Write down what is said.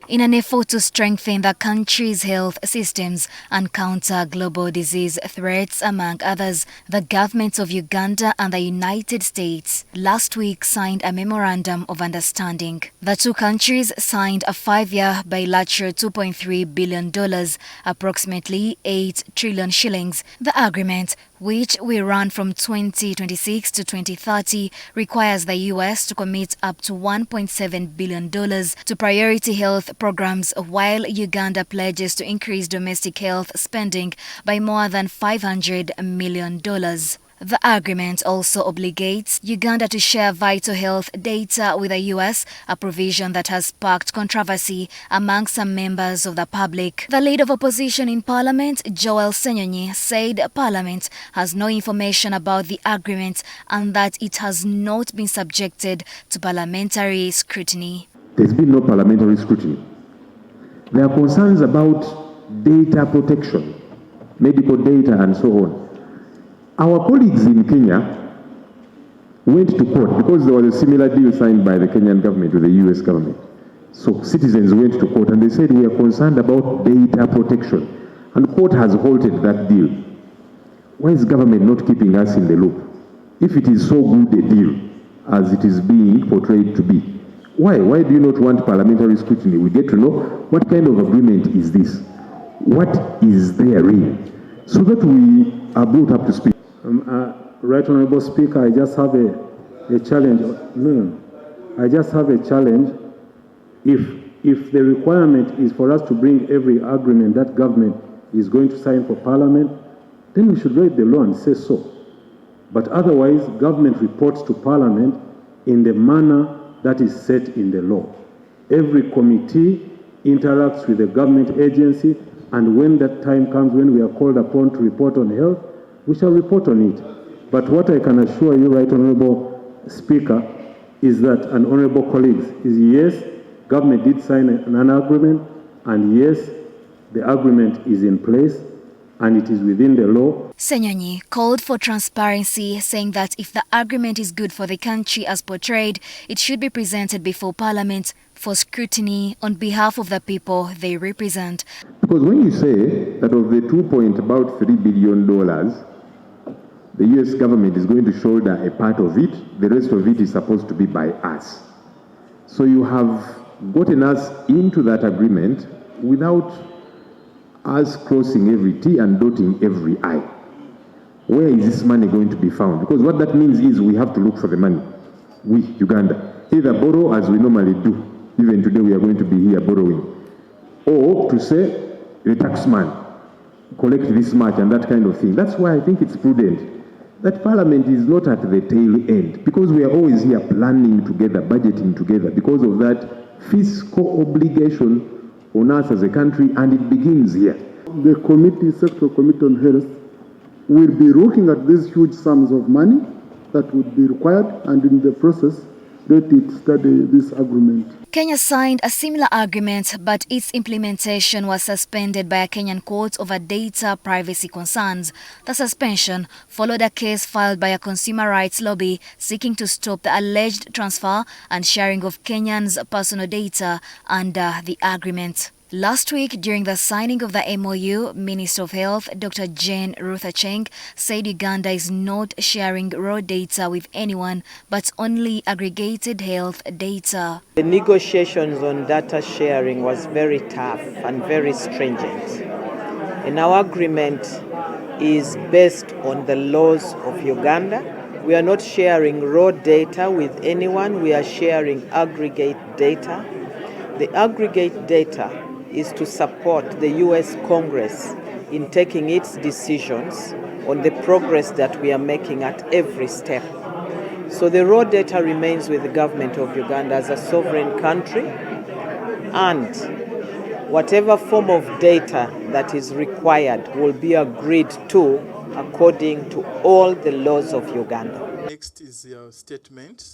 In an effort to strengthen the country's health systems and counter global disease threats, among others, the governments of Uganda and the United States last week signed a memorandum of understanding. The two countries signed a 5-year bilateral $2.3 billion, approximately 8 trillion shillings. The agreement, which will run from 2026 to 2030, requires the U.S. to commit up to $1.7 billion to priority health programs, while Uganda pledges to increase domestic health spending by more than $500 million. The agreement also obligates Uganda to share vital health data with the U.S., a provision that has sparked controversy among some members of the public. The leader of opposition in Parliament, Ssenyonyi, said Parliament has no information about the agreement and that it has not been subjected to parliamentary scrutiny. There's been no parliamentary scrutiny. There are concerns about data protection, medical data and so on. Our colleagues in Kenya went to court because there was a similar deal signed by the Kenyan government with the US government. So citizens went to court and they said, we are concerned about data protection. And court has halted that deal. Why is government not keeping us in the loop? If it is so good a deal as it is being portrayed to be, why do you not want parliamentary scrutiny? We get to know what kind of agreement is this? What is therein? So that we are brought up to speed. Right Honorable Speaker, I just have a challenge. I just have a challenge. If the requirement is for us to bring every agreement that government is going to sign for Parliament, then we should write the law and say so. But otherwise, government reports to Parliament in the manner that is set in the law. Every committee interacts with the government agency, and when that time comes, when we are called upon to report on health, we shall report on it. But what I can assure you, Right Honorable Speaker, is that, and Honorable colleagues, is yes, government did sign an agreement, and yes, the agreement is in place, and it is within the law. Ssenyonyi called for transparency, saying that if the agreement is good for the country as portrayed, it should be presented before Parliament for scrutiny on behalf of the people they represent. Because when you say that of the $2.3 billion, the US government is going to shoulder a part of it, the rest of it is supposed to be by us. So you have gotten us into that agreement without us crossing every T and dotting every I. Where is this money going to be found? Because what that means is we have to look for the money. We, Uganda, either borrow as we normally do. Even today we are going to be here borrowing. Or to say, the taxman, collect this much and that kind of thing. That's why I think it's prudent that Parliament is not at the tail end, because we are always here planning together, budgeting together, because of that fiscal obligation on us as a country, and it begins here. The committee, Sectoral Committee on Health, will be looking at these huge sums of money that would be required, and in the process, let it study this agreement. Kenya signed a similar agreement, but its implementation was suspended by a Kenyan court over data privacy concerns. The suspension followed a case filed by a consumer rights lobby seeking to stop the alleged transfer and sharing of Kenyans' personal data under the agreement. Last week, during the signing of the MOU, Minister of Health Dr. Jane Ruth Acheng said Uganda is not sharing raw data with anyone, but only aggregated health data. The negotiations on data sharing was very tough and very stringent. And our agreement is based on the laws of Uganda. We are not sharing raw data with anyone. We are sharing aggregate data. The aggregate data is to support the U.S. Congress in taking its decisions on the progress that we are making at every step. So the raw data remains with the government of Uganda as a sovereign country, and whatever form of data that is required will be agreed to according to all the laws of Uganda. Next is your statement.